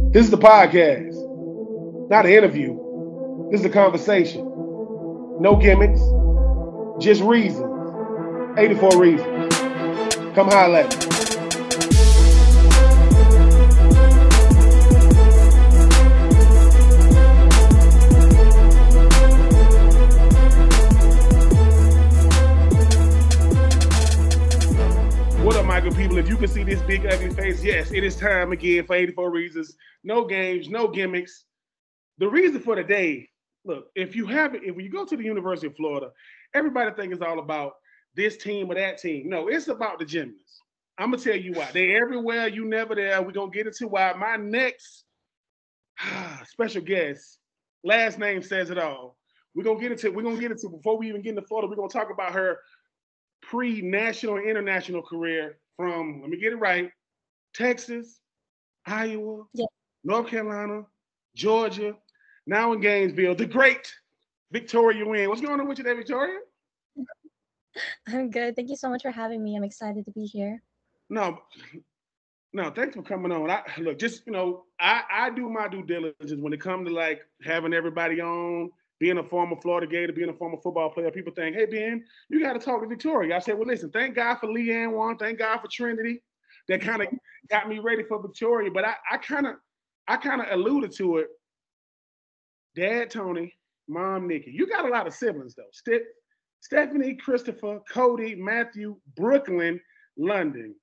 This is the podcast, not an interview. This is a conversation. No gimmicks, just reasons. 84 reasons. Come holler at me. What up, my good people? If you can see this big ugly face, yes, it is time again for 84 reasons. No games, no gimmicks. The reason for the day, look, if you go to the University of Florida, everybody thinks it's all about this team or that team. No, it's about the gymnasts. I'm gonna tell you why. They're everywhere, you never there. We're gonna get into why. My next special guest, last name says it all. We're gonna get into before we even get into Florida, we're gonna talk about her pre-national and international career from, let me get it right, Texas, Iowa, North Carolina, Georgia, now in Gainesville, the great Victoria Nguyen. What's going on with you there, Victoria? I'm good. Thank you so much for having me. I'm excited to be here. No, thanks for coming on. I do my due diligence when it comes to like having everybody on, being a former Florida Gator, being a former football player. People think, hey, Ben, you got to talk to Victoria. I said, well, listen, thank God for Leanne Wong. Thank God for Trinity. That kind of got me ready for Victoria. But I kind of alluded to it. Dad, Tony, Mom, Nikki. You got a lot of siblings, though. Stephanie, Christopher, Cody, Matthew, Brooklyn, London.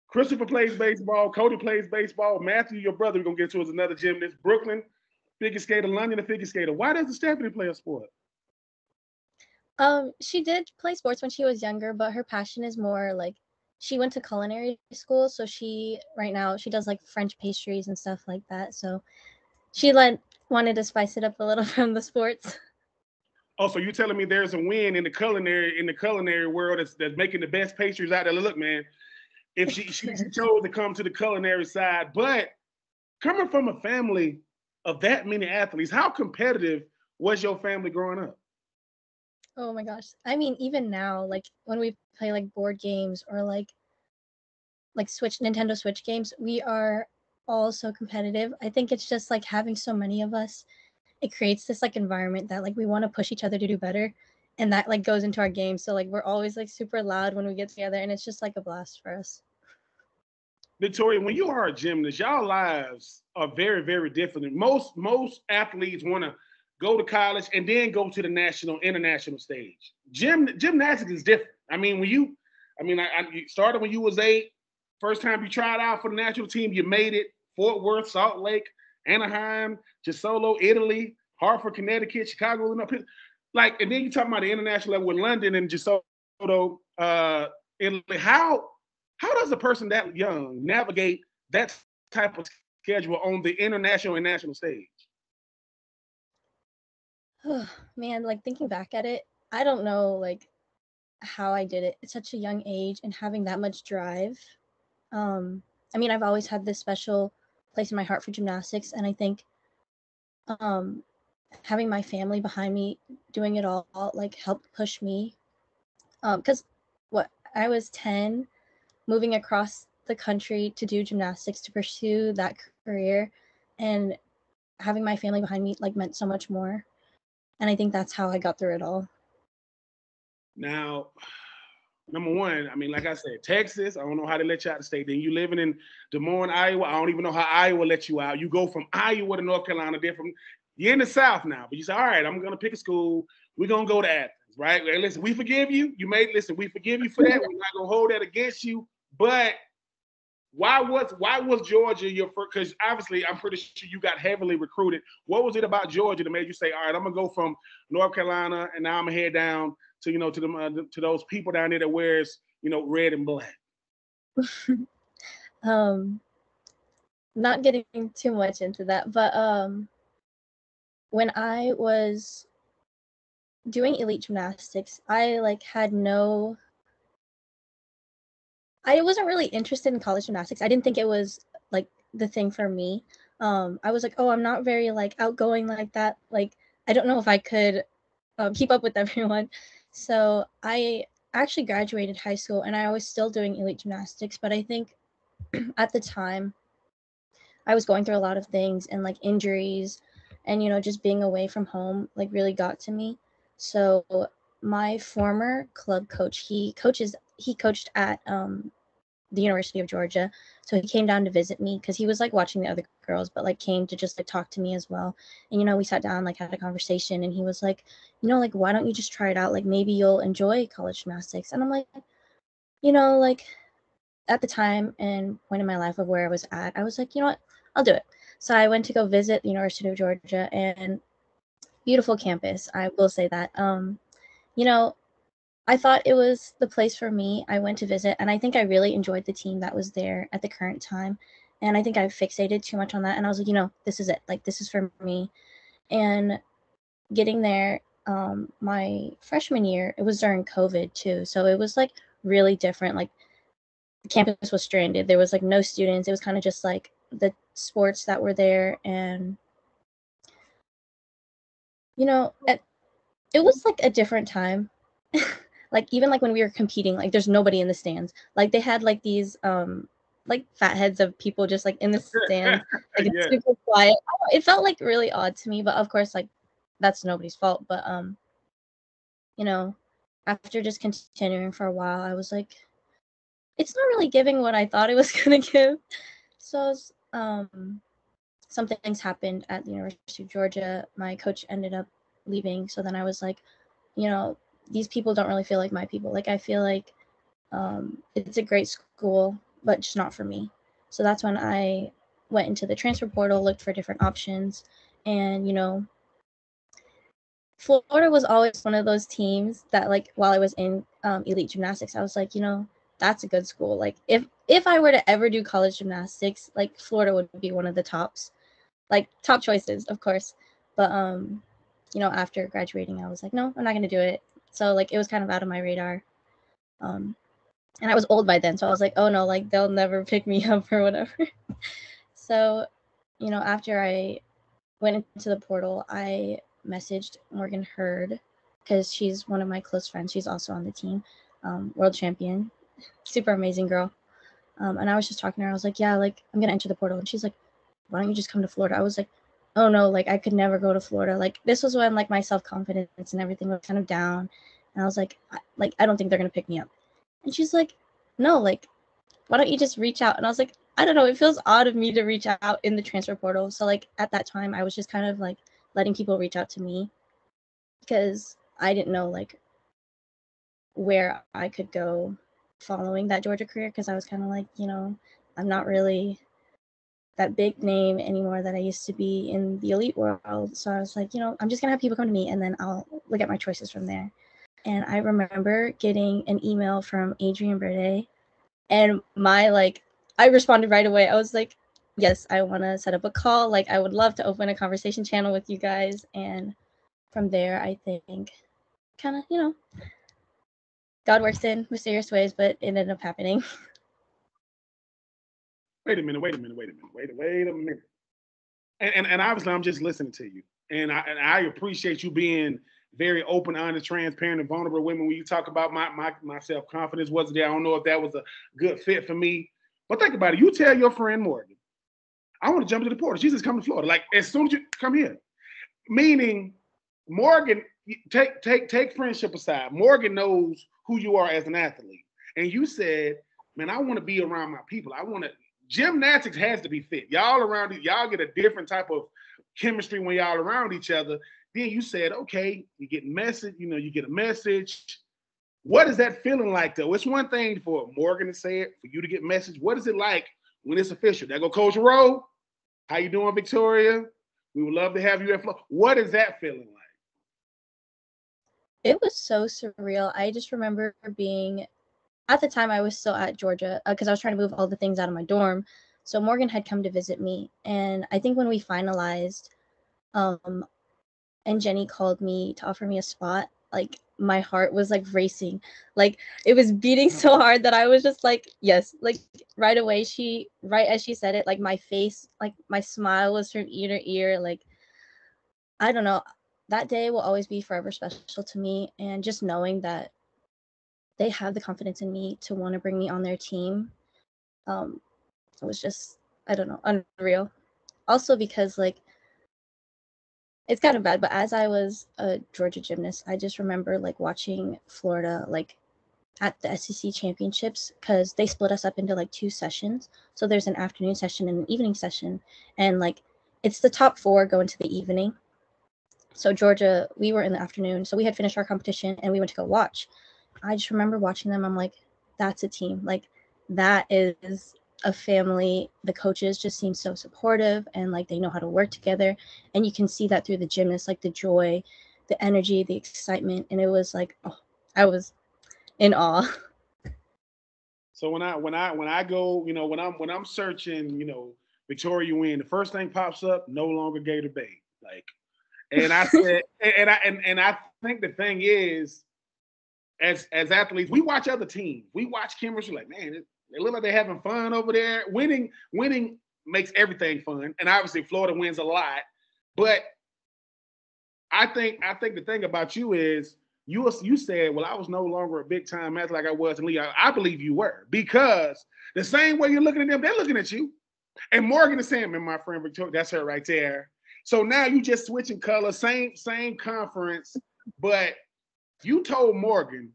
Christopher plays baseball. Cody plays baseball. Matthew, your brother, we're going to get to, is another gymnast. Brooklyn, figure skater. London, a figure skater. Why doesn't Stephanie play a sport? She did play sports when she was younger, but her passion is more like she went to culinary school. So right now she does like French pastries and stuff like that. So she wanted to spice it up a little from the sports. Oh, so you're telling me there's a win in the culinary world that's making the best pastries out there? Look, man, if she chose to come to the culinary side, but coming from a family of that many athletes, how competitive was your family growing up? Oh my gosh. I mean, even now, like when we play like board games or like Nintendo Switch games, we are all so competitive. I think it's just like having so many of us, it creates this like environment that like we want to push each other to do better, and that like goes into our game. So like we're always like super loud when we get together, and it's just like a blast for us. Victoria, when you are a gymnast, y'all lives are very, very different. Most athletes want to go to college and then go to the national, international stage. Gymnastics is different. I mean, you started when you was 8. First time you tried out for the national team, you made it. Fort Worth, Salt Lake, Anaheim, Gisolo, Italy, Hartford, Connecticut, Chicago, Illinois. Like, and then you talking about the international level with London and Gisolo, Italy. How does a person that young navigate that type of schedule on the international and national stage? Oh, man, like thinking back at it, I don't know like how I did it at such a young age and having that much drive. I mean, I've always had this special place in my heart for gymnastics, and I think having my family behind me doing it all like helped push me. Because I was 10, moving across the country to do gymnastics to pursue that career, and having my family behind me like meant so much more. And I think that's how I got through it all. Now, number one, I mean, like I said, Texas, I don't know how they let you out of the state. Then you living in Des Moines, Iowa. I don't even know how Iowa let you out. You go from Iowa to North Carolina, you're in the South now. But you say, all right, I'm going to pick a school. We're going to go to Athens, right? Hey, listen, we forgive you. We forgive you for that. We're not going to hold that against you. But why was Georgia your first? Because obviously, I'm pretty sure you got heavily recruited. What was it about Georgia that made you say, all right, I'm going to go from North Carolina and now I'm going to head down to, to those people down there that wears, red and black? Not getting too much into that, but when I was doing elite gymnastics, I wasn't really interested in college gymnastics. I didn't think it was like the thing for me. I was like, oh, I'm not very like outgoing like that. Like, I don't know if I could keep up with everyone. So I actually graduated high school and I was still doing elite gymnastics, but I think at the time I was going through a lot of things, and like injuries and just being away from home like really got to me. So my former club coach, he coached at the University of Georgia. So he came down to visit me because he was like watching the other girls, but like came to just like talk to me as well. And we sat down, like had a conversation, and he was like, like, why don't you just try it out? Like maybe you'll enjoy college gymnastics. And I'm like, like at the time and point in my life of where I was at, I was like, you know what, I'll do it. So I went to go visit the University of Georgia, and beautiful campus. I will say that. You know, I thought it was the place for me. I went to visit, and I think I really enjoyed the team that was there at the current time. And I think I fixated too much on that. And I was like, this is it. Like, this is for me. And getting there, my freshman year, it was during COVID too. So it was like really different. Like, the campus was stranded. There was like no students. It was kind of just like the sports that were there. And, it was like a different time. Like even like when we were competing, like there's nobody in the stands. Like they had like these like fat heads of people just like in the stands. Like it's Yeah. super quiet. It felt like really odd to me, but of course like that's nobody's fault. But you know, after just continuing for a while, I was like, it's not really giving what I thought it was gonna give. So some things happened at the University of Georgia. My coach ended up leaving, so then I was like, these people don't really feel like my people. Like I feel like it's a great school, but just not for me. So that's when I went into the transfer portal, looked for different options, and Florida was always one of those teams that like while I was in elite gymnastics, I was like, that's a good school. Like if I were to ever do college gymnastics, like Florida would be one of the tops, like top choices, of course. But after graduating, I was like, no, I'm not gonna do it. So like it was kind of out of my radar. And I was old by then, so I was like, oh no, like they'll never pick me up or whatever. So, after I went into the portal, I messaged Morgan Hurd because she's one of my close friends. She's also on the team, world champion, super amazing girl. And I was just talking to her. I was like, yeah, like I'm gonna enter the portal, and she's like, why don't you just come to Florida? I was like, oh no, like I could never go to Florida. Like this was when like my self-confidence and everything was kind of down, and I was like, I don't think they're gonna pick me up. And she's like, no, like, why don't you just reach out? And I was like, I don't know, it feels odd of me to reach out in the transfer portal. So like at that time, I was just kind of like letting people reach out to me because I didn't know like where I could go following that Georgia career, because I was kind of like, I'm not really that big name anymore that I used to be in the elite world. So I was like, I'm just gonna have people come to me, and then I'll look at my choices from there. And I remember getting an email from Adrienne Berde, and I responded right away. I was like, yes, I want to set up a call. Like, I would love to open a conversation channel with you guys. And from there, I think kind of, God works in mysterious ways, but it ended up happening. Wait a minute. And obviously, I'm just listening to you, and I appreciate you being very open, honest, transparent, and vulnerable women. When you talk about my self confidence wasn't there, I don't know if that was a good fit for me. But think about it. You tell your friend Morgan, I want to jump into the portal. She's just coming to Florida. Like as soon as you come here, meaning Morgan, take friendship aside. Morgan knows who you are as an athlete, and you said, "Man, I want to be around my people. I want to." Gymnastics has to be fit. Y'all get a different type of chemistry when y'all around each other. Then you said, "Okay, you get message. You get a message." What is that feeling like, though? It's one thing for Morgan to say it, for you to get message. What is it like when it's official? There go Coach Rowe. How you doing, Victoria? We would love to have you at Flow. What is that feeling like? It was so surreal. I just remember being, at the time, I was still at Georgia because I was trying to move all the things out of my dorm. So Morgan had come to visit me. And I think when we finalized, um, and Jenny called me to offer me a spot, like my heart was like racing. Like it was beating so hard that I was just like, yes, like right away. Right as she said it, like my face, like my smile was from ear to ear. Like, I don't know. That day will always be forever special to me. And just knowing that they have the confidence in me to want to bring me on their team, um, it was just I don't know, unreal. Also because like it's kind of bad, but as I was a Georgia gymnast, I just remember like watching Florida like at the SEC championships because they split us up into like 2 sessions. So there's an afternoon session and an evening session, and like it's the top 4 go into the evening. So Georgia, we were in the afternoon, so we had finished our competition and we went to go watch. I just remember watching them. I'm like, that's a team. Like that is a family. The coaches just seem so supportive and like they know how to work together. And you can see that through the gymnasts, like the joy, the energy, the excitement. And it was like, oh, I was in awe. So when I go, when I'm searching, Victoria Nguyen, the first thing pops up, no longer Gator Bay. Like, and I said, and I think the thing is, as athletes, we watch other teams. We watch cameras. We're like, man, they look like they're having fun over there. Winning makes everything fun, and obviously Florida wins a lot. But I think the thing about you is you said, well, I was no longer a big time athlete like I was in Lee. I believe you were, because the same way you're looking at them, they're looking at you. And Morgan is saying, man, my friend Victoria, that's her right there. So now you just switching colors, same conference, but you told Morgan,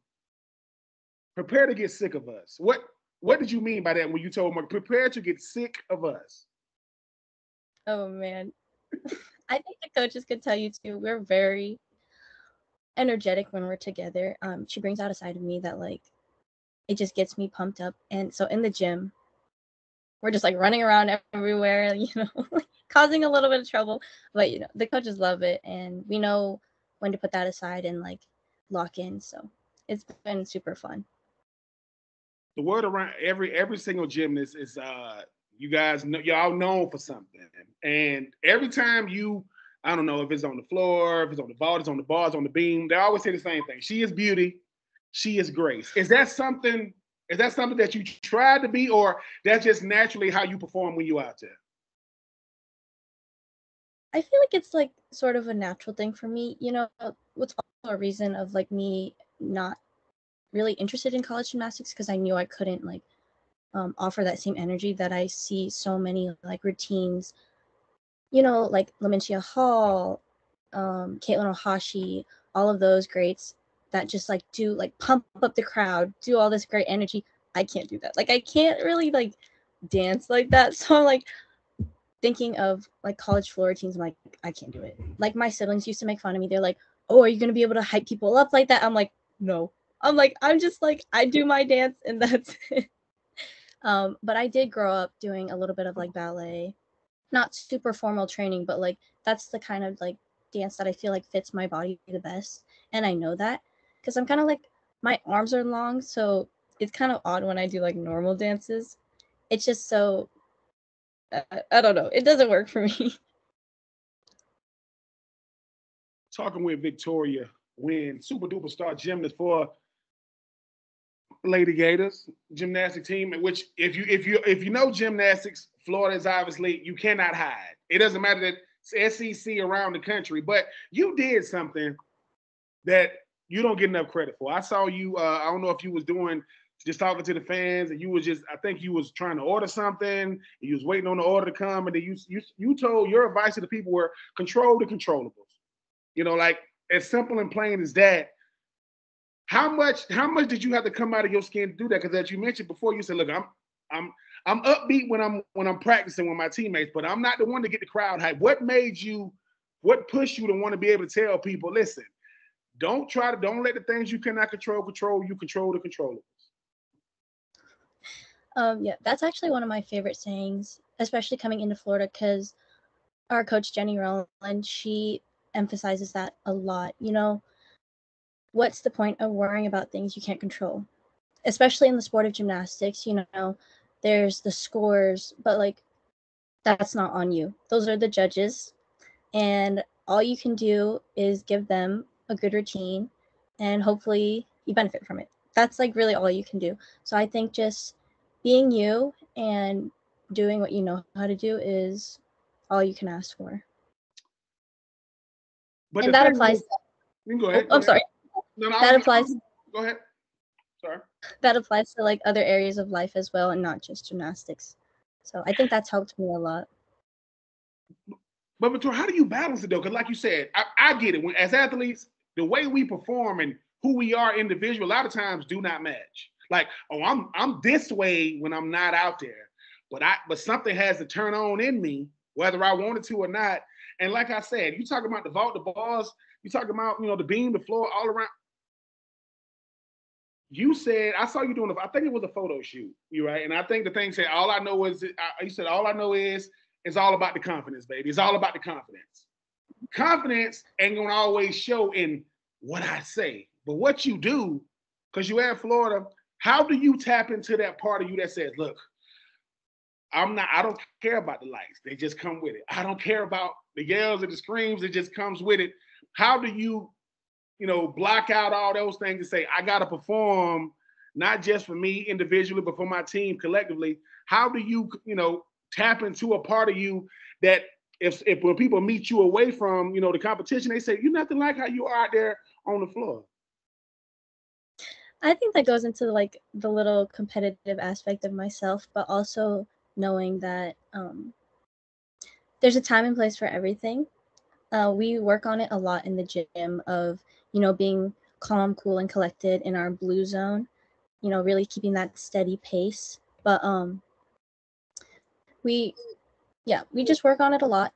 prepare to get sick of us. What did you mean by that when you told Morgan, prepare to get sick of us? Oh man. I think the coaches could tell you too. We're very energetic when we're together. She brings out a side of me that like it just gets me pumped up. And so in the gym, we're just like running around everywhere, causing a little bit of trouble. But the coaches love it, and we know when to put that aside and like lock in. So it's been super fun. The word around every single gymnast is you guys know, y'all known for something. And every time I don't know if it's on the floor, if it's on the ball, it's on the bars, on the beam, they always say the same thing. She is beauty, she is grace. Is that something that you tried to be, or that's just naturally how you perform when you out there? I feel like it's like sort of a natural thing for me. What's also a reason of like me not really interested in college gymnastics, because I knew I couldn't like offer that same energy that I see so many like routines, like Lamentia Hall, Caitlin Ohashi, all of those greats that just like do like pump up the crowd, do all this great energy. I can't do that. Like I can't really like dance like that. So I'm like thinking of like college floor routines. I'm like, I can't do it. Like my siblings used to make fun of me. They're like, oh, are you gonna be able to hype people up like that? I'm like, no. I'm like, I'm just like, I do my dance and that's it. But I did grow up doing a little bit of like ballet, not super formal training, but like that's the kind of like dance that I feel like fits my body the best. And I know that because I'm kind of like, my arms are long, so it's kind of odd when I do like normal dances. It's just so, I don't know. It doesn't work for me. Talking with Victoria Nguyen, super duper star gymnast for Lady Gators gymnastic team. Which, if you know gymnastics, Florida is obviously, you cannot hide. It doesn't matter that it's SEC around the country, but you did something that you don't get enough credit for. I saw you. I don't know if you was doing just talking to the fans, and you was just. I think you was trying to order something. And you was waiting on the order to come, and then you told your advice to the people were control the controllables. Like as simple and plain as that. How much did you have to come out of your skin to do that? Because as you mentioned before, you said, "Look, I'm upbeat when I'm practicing with my teammates, but I'm not the one to get the crowd hype." What made you? What pushed you to want to be able to tell people, "Listen, don't let the things you cannot control you. Control the controllables." Yeah, that's actually one of my favorite sayings, especially coming into Florida, because our coach Jenny Rowland, she emphasizes that a lot. What's the point of worrying about things you can't control? Especially in the sport of gymnastics, there's the scores, but like that's not on you. Those are the judges, and all you can do is give them a good routine, and hopefully you benefit from it. That's like really all you can do. So I think just being you and doing what you know how to do is all you can ask for. But And the that thing applies. is, you can go Oh, ahead. Go I'm ahead. sorry. No, no, That applies. go ahead. Sorry. That applies to like other areas of life as well, and not just gymnastics. So I think that's helped me a lot. But Victoria, how do you balance it though? Because like you said, I get it. When as athletes, the way we perform and who we are individual, a lot of times do not match. Like, oh, I'm this way when I'm not out there, but something has to turn on in me, whether I wanted to or not. And like I said, you talking about the vault, the bars, you talking about the beam, the floor, all around. You said I saw you doing. I think it was a photo shoot. You right, and I think the thing said all I know is you said all I know is it's all about the confidence, baby. It's all about the confidence. Confidence ain't gonna always show in what I say, but what you do, because you're in Florida. How do you tap into that part of you that says, "Look, I don't care about the lights. They just come with it. I don't care about the yells and the screams. It just comes with it." How do you block out all those things and say, I got to perform not just for me individually, but for my team collectively? How do you, tap into a part of you that if when people meet you away from, the competition, they say, you're nothing like how you are out there on the floor? I think that goes into like the little competitive aspect of myself, but also knowing that there's a time and place for everything. We work on it a lot in the gym of, being calm, cool, and collected in our blue zone, really keeping that steady pace. But we just work on it a lot.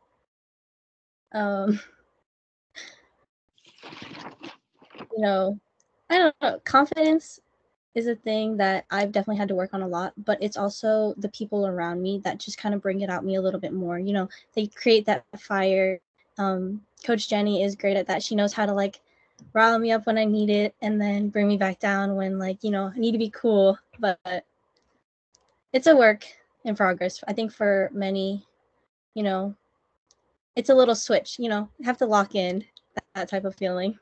I don't know. Confidence is a thing that I've definitely had to work on a lot, but it's also the people around me that just kind of bring it out me a little bit more. They create that fire. Coach Jenny is great at that. She knows how to like rile me up when I need it and then bring me back down when I need to be cool. But it's a work in progress. I think for many, it's a little switch, have to lock in that type of feeling.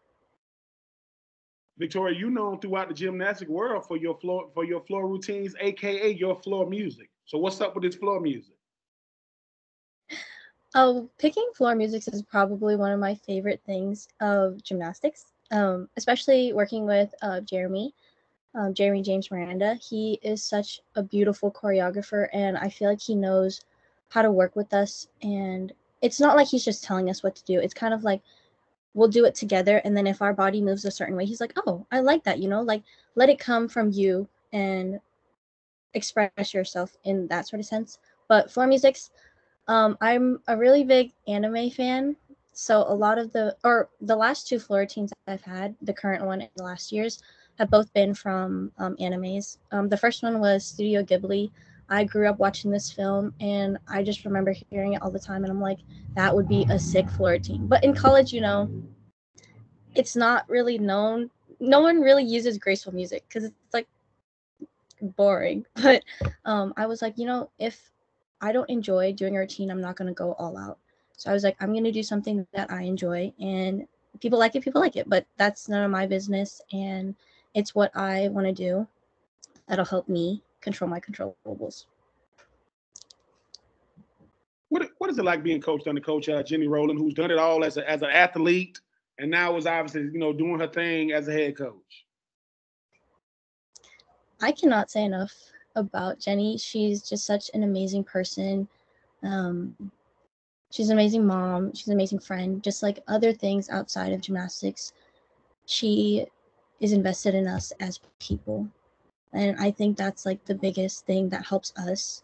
Victoria, you known throughout the gymnastic world for your floor routines, aka your floor music. So what's up with this floor music? Oh, picking floor music is probably one of my favorite things of gymnastics, especially working with Jeremy James Miranda. He is such a beautiful choreographer, and I feel like he knows how to work with us. And it's not like he's just telling us what to do. It's kind of like we'll do it together, and then if our body moves a certain way, he's like, oh, I like that, like let it come from you and express yourself in that sort of sense. But floor music's I'm a really big anime fan, so a lot of the last two floor routines I've had, the current one and the last year's, have both been from animes. The first one was Studio Ghibli. I grew up watching this film, and I just remember hearing it all the time, and I'm like, that would be a sick floor routine. But in college, it's not really known. No one really uses graceful music because it's like boring. But I was like, if I don't enjoy doing a routine, I'm not going to go all out. So I was like, I'm going to do something that I enjoy, and people like it, but that's none of my business. And it's what I want to do that'll help me control my controllables. What is it like being coached under Coach Jenny Rowland, who's done it all as an athlete, and now is obviously doing her thing as a head coach? I cannot say enough about Jenny. She's just such an amazing person. She's an amazing mom. She's an amazing friend. Just like other things outside of gymnastics, she is invested in us as people. And I think that's like the biggest thing that helps us.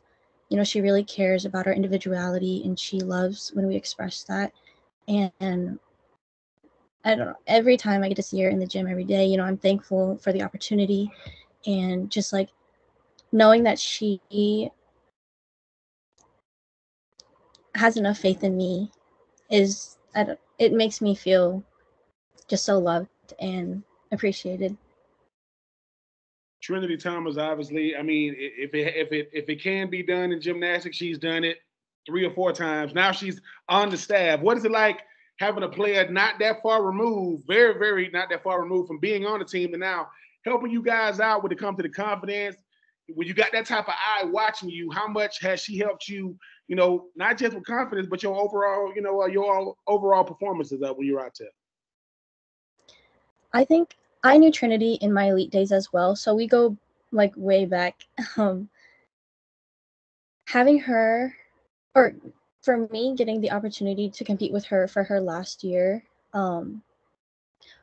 She really cares about our individuality, and she loves when we express that. And I don't know, every time I get to see her in the gym every day, I'm thankful for the opportunity, and just like knowing that she has enough faith in me it makes me feel just so loved and appreciated. Trinity Thomas, obviously, I mean, if it can be done in gymnastics, she's done it 3 or 4 times. Now she's on the staff. What is it like having a player not that far removed, very, very not that far removed from being on the team, and now helping you guys out when it comes to the confidence? When you got that type of eye watching you, how much has she helped you? Not just with confidence, but your overall, your overall performances when you're out there. I think I knew Trinity in my elite days as well, so we go like way back. having her, or for me, getting the opportunity to compete with her for her last year,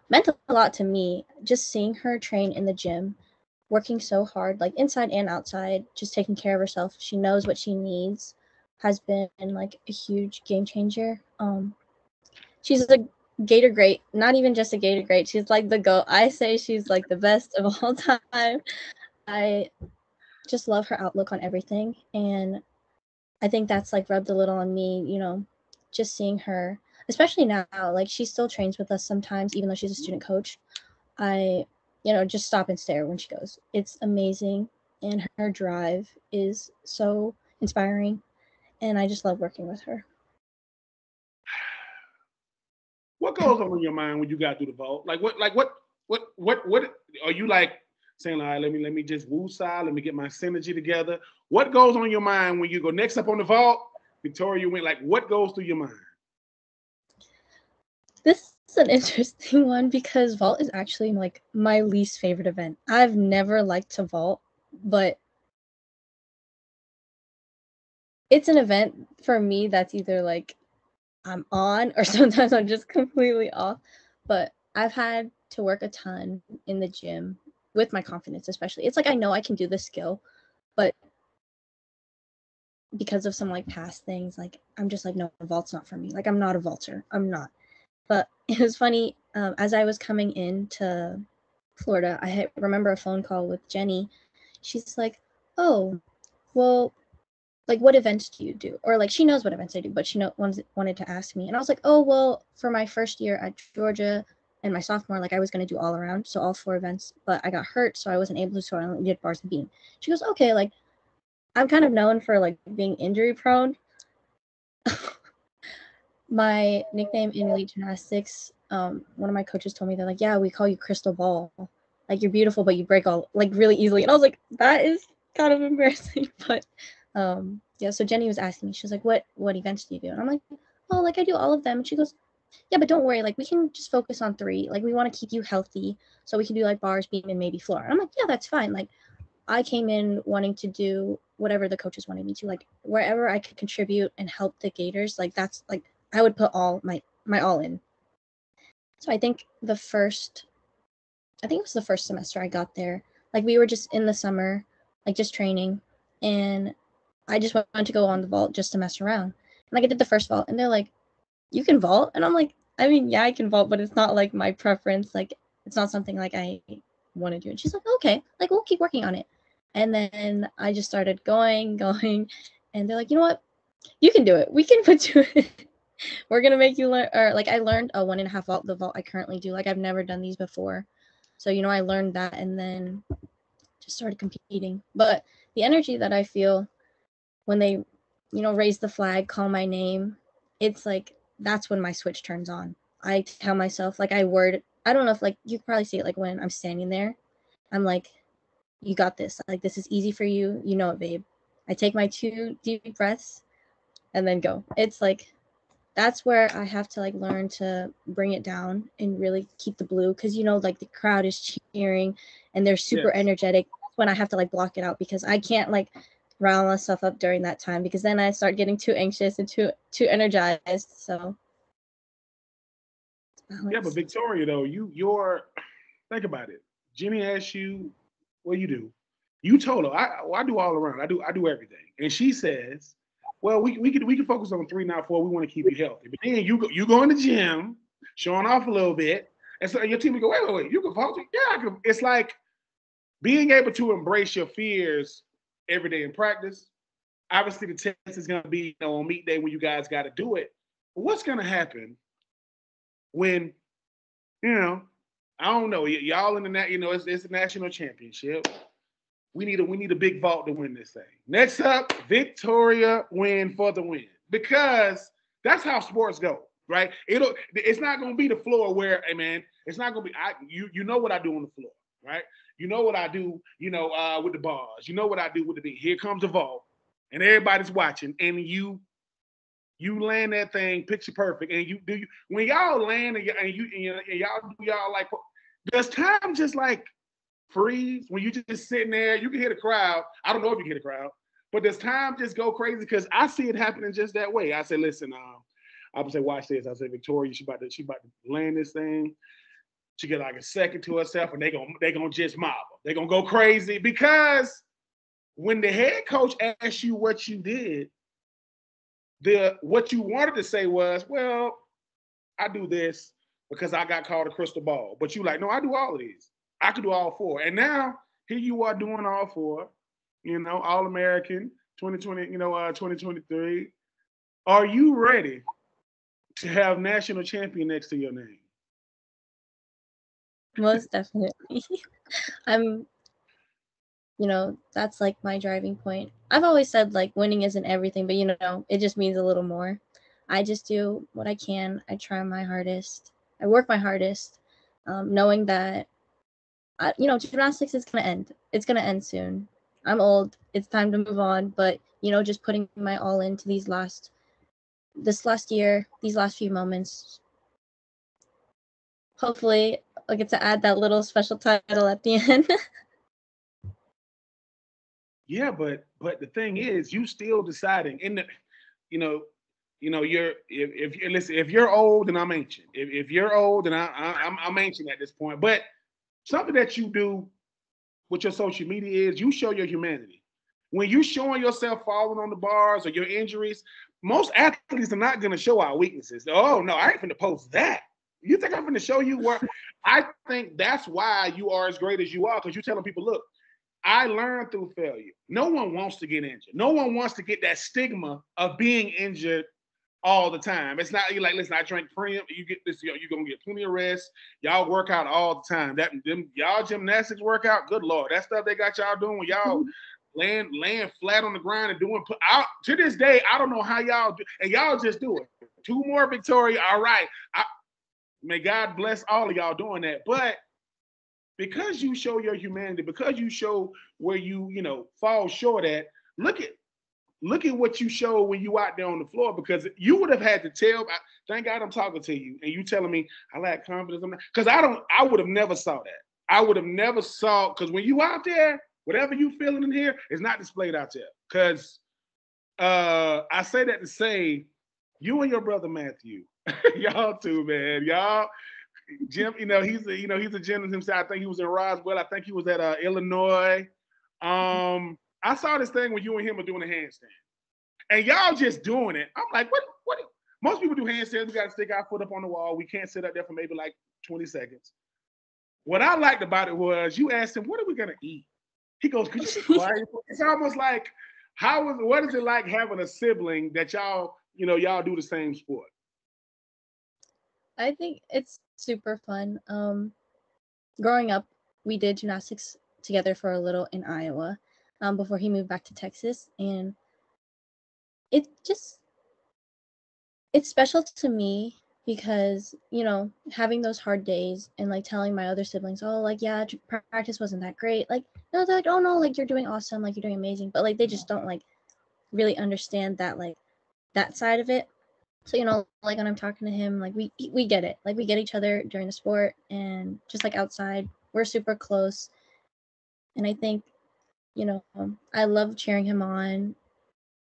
meant a lot to me. Just seeing her train in the gym, working so hard, like inside and outside, just taking care of herself. She knows what she needs, has been like a huge game changer. She's a Gator great, not even just a Gator great. She's like the GOAT. I say she's like the best of all time. I just love her outlook on everything, and I think that's like rubbed a little on me, just seeing her, especially now, like she still trains with us sometimes, even though she's a student coach. I, just stop and stare when she goes. It's amazing. And her drive is so inspiring. And I just love working with her. What goes on in your mind when you got through the vault? What are you like saying? All right, let me just woo-side, let me get my synergy together. What goes on your mind when you go next up on the vault? Victoria Nguyen, like what goes through your mind? This is an interesting one because vault is actually like my least favorite event. I've never liked to vault, but it's an event for me that's either like I'm on or sometimes I'm just completely off. But I've had to work a ton in the gym with my confidence, especially. It's like I know I can do this skill, but because of some like past things, like I'm just like, no, vault's not for me. Like I'm not a vaulter. I'm not. But it was funny, as I was coming into Florida, I remember a phone call with Jenny. She's like, oh, well, like what events do you do? Or like she knows what events I do, but she wanted to ask me. And I was like, oh, well, for my first year at Georgia and my sophomore, like I was going to do all around, so all 4 events, but I got hurt, so I wasn't able to, so I only did bars and beam. She goes, okay, like I'm kind of known for like being injury prone. My nickname in elite gymnastics, one of my coaches told me, they're like, yeah, we call you Crystal Ball. Like you're beautiful, but you break all like really easily. And I was like, that is kind of embarrassing. But yeah, so Jenny was asking me, she was like, what events do you do? And I'm like, oh, like I do all of them. And she goes, yeah, but don't worry, like we can just focus on 3. Like we want to keep you healthy. So we can do like bars, beam, and maybe floor. And I'm like, yeah, that's fine. Like I came in wanting to do whatever the coaches wanted me to, like wherever I could contribute and help the Gators, like that's like I would put all my all in. So I think it was the first semester I got there. Like we were just in the summer, like just training, and I just wanted to go on the vault just to mess around. And like I did the first vault, and they're like, "You can vault," and I'm like, "I mean, yeah, I can vault, but it's not like my preference. Like it's not something like I want to do." And she's like, "Okay, like we'll keep working on it." And then I just started going, and they're like, "You know what? You can do it. We can put you in." We're gonna make you learn, or like I learned a 1.5 vault, the vault I currently do. Like I've never done these before, so I learned that and then just started competing. But the energy that I feel when they, raise the flag, call my name, it's like that's when my switch turns on. I tell myself like I don't know if like you can probably see it like when I'm standing there, I'm like, you got this. Like this is easy for you. You know it, babe. I take my 2 deep breaths and then go. It's like that's where I have to like learn to bring it down and really keep the blue because like the crowd is cheering and they're super energetic. That's when I have to like block it out because I can't like rile myself up during that time because then I start getting too anxious and too energized. So yeah, but Victoria though, you're think about it. Jenny asked you, what do you do? You told her, I do all around. I do everything. And she says, well, we can focus on 3, not 4. We want to keep you healthy. But then you go in the gym, showing off a little bit, and so your team will go, wait, you can focus? Yeah, I can. It's like being able to embrace your fears every day in practice. Obviously, the test is going to be on meet day when you guys got to do it. But what's going to happen when, I don't know, y'all in the it's a national championship. We need a big vault to win this thing. Next up, Victoria Nguyen for the win. Because that's how sports go, right? It's not gonna be the floor where, hey man, it's not gonna be you know what I do on the floor, right? You know what I do, with the bars. You know what I do with the beat. Here comes the vault, and everybody's watching, and you land that thing picture perfect, and when y'all land and y'all do y'all like, does time just like freeze when you just sitting there? You can hear the crowd. I don't know if you can hear the crowd, But does time just go crazy? Because I see it happening just that way. I say, listen, I would say, watch this. I say, Victoria, she about to land this thing. She get like a second to herself, and they gonna just mob her. They gonna go crazy because when the head coach asks you what you did, what you wanted to say was, well, I do this because I got called a crystal ball. But you like, no, I do all of these. I can do all four. And now here you are doing all four, All-American 2020, 2023. Are you ready to have national champion next to your name? Most definitely. I'm, that's like my driving point. I've always said like winning isn't everything, but it just means a little more. I just do what I can. I try my hardest. I work my hardest, knowing that, gymnastics is going to end. It's going to end soon. I'm old. It's time to move on. But, just putting my all into this last year, these last few moments. Hopefully I'll get to add that little special title at the end. Yeah, but the thing is, you still deciding in the, if you're old, then I'm ancient. If you're old, then I'm ancient at this point. But something that you do with your social media is you show your humanity. When you showing yourself falling on the bars or your injuries, most athletes are not going to show our weaknesses. Oh no, I ain't going to post that. You think I'm going to show you where? I think that's why you are as great as you are, because you're telling people, look, I learned through failure. No one wants to get injured. No one wants to get that stigma of being injured all the time. It's not, you're like, listen, I drink premium. You get this, you're gonna get plenty of rest. Y'all work out all the time. Y'all gymnastics workout, good Lord. That stuff they got y'all doing when y'all laying flat on the ground and doing out to this day, I don't know how y'all do, and y'all just do it. 2 more, Victoria. All right. May God bless all of y'all doing that. But because you show your humanity, because you show where you fall short at, look at what you show when you out there on the floor, because you would have had to tell, thank God I'm talking to you and you telling me I lack confidence. Because I would have never saw that. I would have never saw, because when you out there, whatever you feeling in here is not displayed out there. Because I say that to say, you and your brother Matthew, y'all too, man. Y'all, Jim, he's a gymnast himself. I think he was in Roswell. I think he was at Illinois. I saw this thing when you and him were doing a handstand, and y'all just doing it. I'm like, what? Most people do handstands. We got to stick our foot up on the wall. We can't sit up there for maybe like 20 seconds. What I liked about it was you asked him, what are we gonna eat? He goes, could you be quiet? It's almost like, what is it like having a sibling that y'all do the same sport? I think it's super fun. Growing up, we did gymnastics together for a little in Iowa, before he moved back to Texas, and it's special to me because having those hard days and like telling my other siblings, oh, like, yeah, practice wasn't that great, like, no, they're like, oh no, like, you're doing awesome, like, you're doing amazing, but like they just don't like really understand that, like, that side of it. So, like when I'm talking to him, like we get it. Like we get each other during the sport and just like outside, we're super close. And I think, I love cheering him on,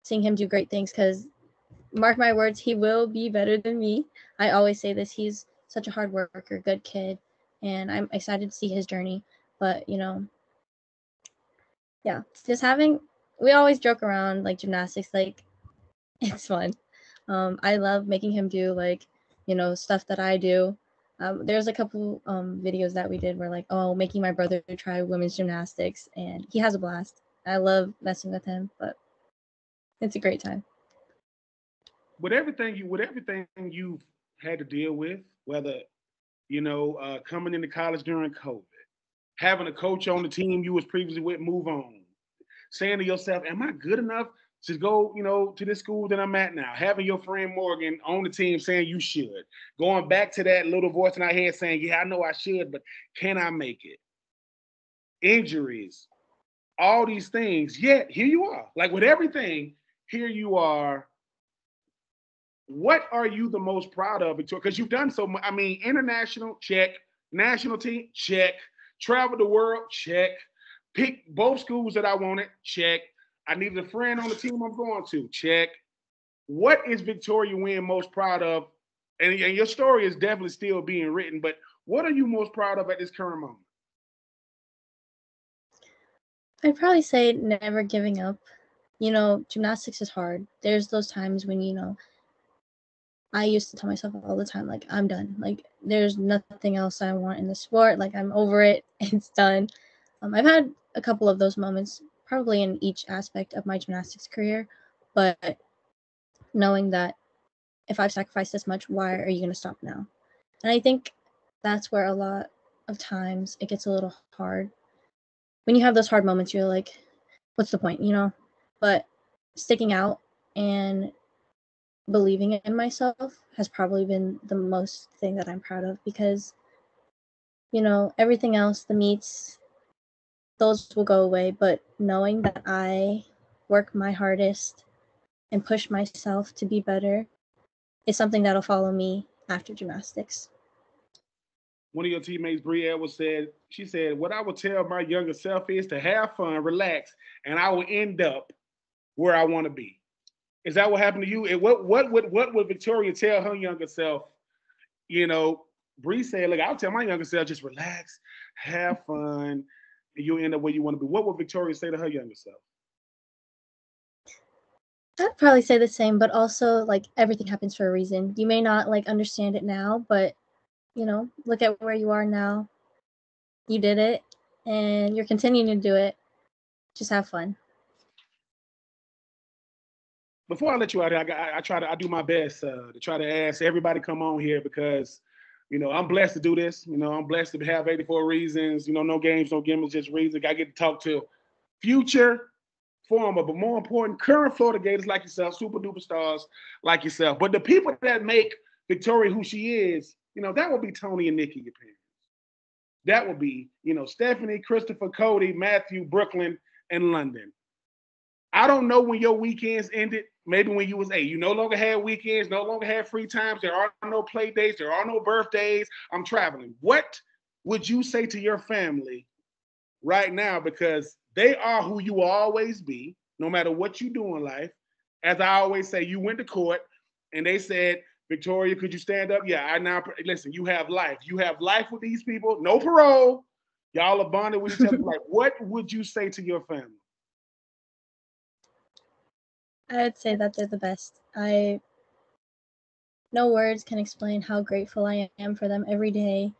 seeing him do great things, because mark my words, he will be better than me. I always say this, he's such a hard worker, good kid, and I'm excited to see his journey. But, yeah, we always joke around like gymnastics, like it's fun. I love making him do like, stuff that I do. There's a couple videos that we did where like, oh, making my brother try women's gymnastics, and he has a blast. I love messing with him, but it's a great time. With everything you've had to deal with, whether coming into college during COVID, having a coach on the team you was previously with move on, saying to yourself, am I good enough to go, to this school that I'm at now? Having your friend Morgan on the team saying you should. Going back to that little voice in our head saying, yeah, I know I should, but can I make it? Injuries, all these things. Yet here you are. Like with everything, here you are. What are you the most proud of, Victoria? Because you've done so much. I mean, international, check. National team, check. Travel the world, check. Pick both schools that I wanted, check. I needed a friend on the team I'm going to. Check. What is Victoria Nguyen most proud of? And your story is definitely still being written, but what are you most proud of at this current moment? I'd probably say never giving up. Gymnastics is hard. There's those times when, I used to tell myself all the time, like, I'm done. Like, there's nothing else I want in the sport. Like, I'm over it. It's done. I've had a couple of those moments, probably in each aspect of my gymnastics career. But knowing that if I've sacrificed this much, why are you going to stop now? And I think that's where a lot of times it gets a little hard. When you have those hard moments, you're like, what's the point, But sticking out and believing in myself has probably been the most thing that I'm proud of, because everything else, the meets, those will go away, but knowing that I work my hardest and push myself to be better is something that'll follow me after gymnastics. One of your teammates, Bree Edwards, she said, what I would tell my younger self is to have fun, relax, and I will end up where I want to be. Is that what happened to you? And what would Victoria tell her younger self? Bree said, look, I'll tell my younger self, just relax, have fun, and you'll end up where you want to be. What would Victoria say to her younger self? I'd probably say the same, but also, like, everything happens for a reason. You may not, like, understand it now, but, look at where you are now. You did it, and you're continuing to do it. Just have fun. Before I let you out here, I do my best to try to ask everybody come on here because, I'm blessed to do this. I'm blessed to have 84 Reasons. No games, no gimmicks, just reasons. I get to talk to future, former, but more important, current Florida Gators like yourself, super duper stars like yourself. But the people that make Victoria who she is, that would be Tony and Nikki, your parents. That would be, Stephanie, Christopher, Cody, Matthew, Brooklyn, and London. I don't know when your weekends ended. Maybe when you was 8. You no longer had weekends, no longer had free times. There are no play dates. There are no birthdays. I'm traveling. What would you say to your family right now? Because they are who you will always be, no matter what you do in life. As I always say, you went to court and they said, Victoria, could you stand up? Yeah, listen, you have life. You have life with these people. No parole. Y'all are bonded with each other. Like, what would you say to your family? I'd say that they're the best. No words can explain how grateful I am for them every day.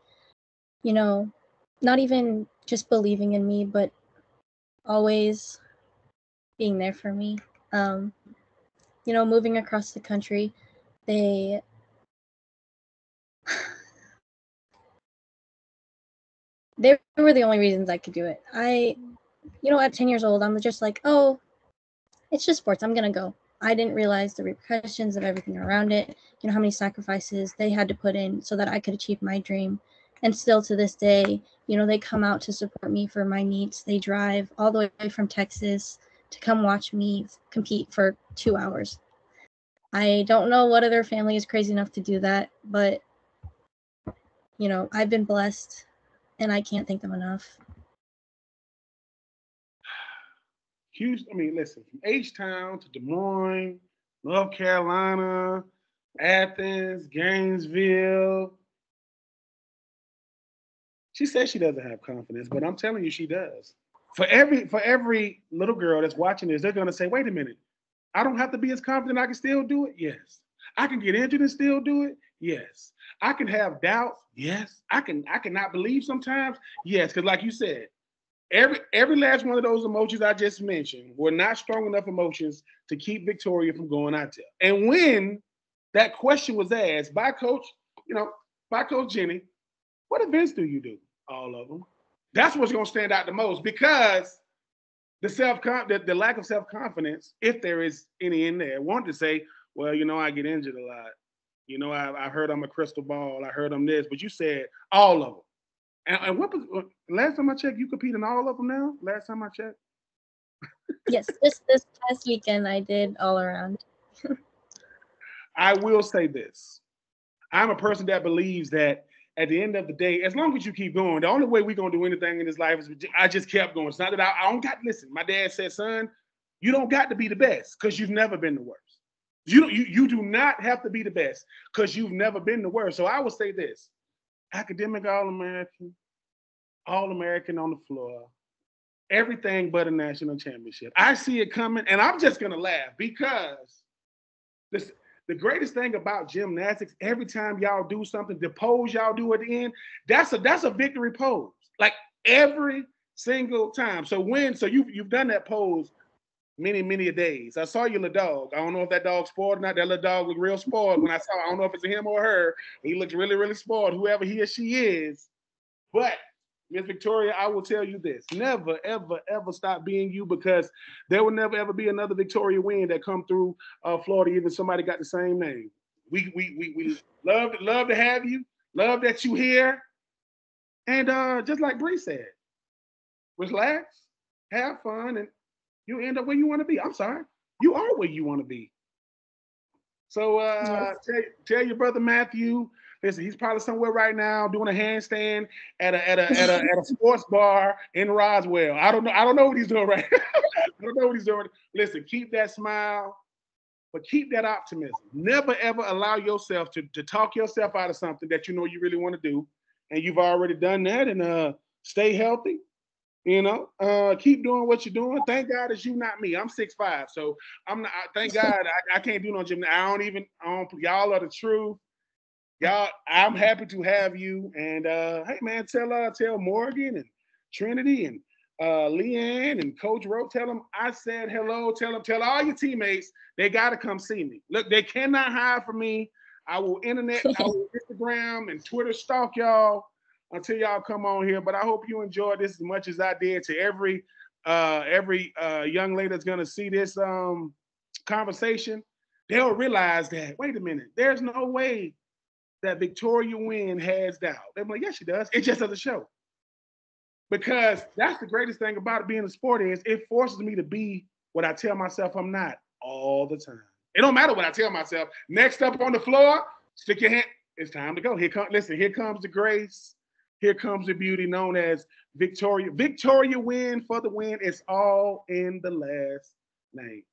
Not even just believing in me, but always being there for me. Moving across the country, they were the only reasons I could do it. At 10 years old, I'm just like, oh, it's just sports. I'm going to go. I didn't realize the repercussions of everything around it. How many sacrifices they had to put in so that I could achieve my dream. And still to this day, they come out to support me for my meets. They drive all the way from Texas to come watch me compete for 2 hours. I don't know what other family is crazy enough to do that, but, I've been blessed, and I can't thank them enough. Houston, listen, from H-Town to Des Moines, North Carolina, Athens, Gainesville. She says she doesn't have confidence, but I'm telling you she does. For every little girl that's watching this, they're going to say, wait a minute, I don't have to be as confident. I can still do it? Yes. I can get injured and still do it? Yes. I can have doubts? Yes. I cannot believe sometimes? Yes, because like you said, every last one of those emotions I just mentioned were not strong enough emotions to keep Victoria from going out there. And when that question was asked by Coach Jenny, what events do you do? All of them. That's what's going to stand out the most, because the lack of self-confidence, if there is any in there, wanted to say, well, I get injured a lot. I heard I'm a crystal ball. I heard I'm this, but you said all of them. And what was last time I checked? You compete in all of them now. Last time I checked. Yes, this past weekend I did all around. I will say this: I'm a person that believes that at the end of the day, as long as you keep going, the only way we're gonna do anything in this life is I just kept going. It's not that I don't got. Listen, my dad said, son, You don't got to be the best because you've never been the worst. You do not have to be the best because you've never been the worst. So I would say this: academic All-American, All-American on the floor, everything but a national championship. I see it coming, and I'm just gonna laugh because this the greatest thing about gymnastics, every time y'all do something, the pose y'all do at the end, that's a victory pose. Like every single time. So you've done that pose many a days. I saw your little dog. I don't know if that dog's spoiled or not. That little dog looked real spoiled when I saw. I don't know if it's him or her. He looks really spoiled. Whoever he or she is, but Miss Victoria, I will tell you this: never, ever stop being you, because there will never ever be another Victoria Nguyen that come through Florida. Even somebody got the same name. We love to have you. Love that you here. And just like Bree said, relax, have fun, and you end up where you want to be. I'm sorry, you are where you want to be. So Yes. tell your brother Matthew. Listen, he's probably somewhere right now doing a handstand at a sports bar in Roswell. I don't know. I don't know what he's doing right. I don't know what he's doing. Listen, keep that smile, but keep that optimism. Never ever allow yourself to talk yourself out of something that you know you really want to do, and you've already done that. And stay healthy. Keep doing what you're doing. Thank God it's you, not me. I'm 6'5", so I'm not. Thank God I can't do no gym. I don't. Y'all are the truth. Y'all, I'm happy to have you. And hey, man, tell Morgan and Trinity and Leanne and Coach Rowe. Tell them I said hello. Tell all your teammates they got to come see me. Look, they cannot hide from me. I will Instagram and Twitter stalk y'all until y'all come on here. But I hope you enjoyed this as much as I did. To every young lady that's gonna see this conversation, they'll realize that, wait a minute, there's no way that Victoria Nguyen has doubt. They're like, yes, she does. It just doesn't show. Because that's the greatest thing about it being a sport is it forces me to be what I tell myself I'm not all the time. It don't matter what I tell myself. Next up on the floor, stick your hand. It's time to go. Here comes the grace. Here comes the beauty known as Victoria. Victoria Nguyen for the win. It's all in the last name.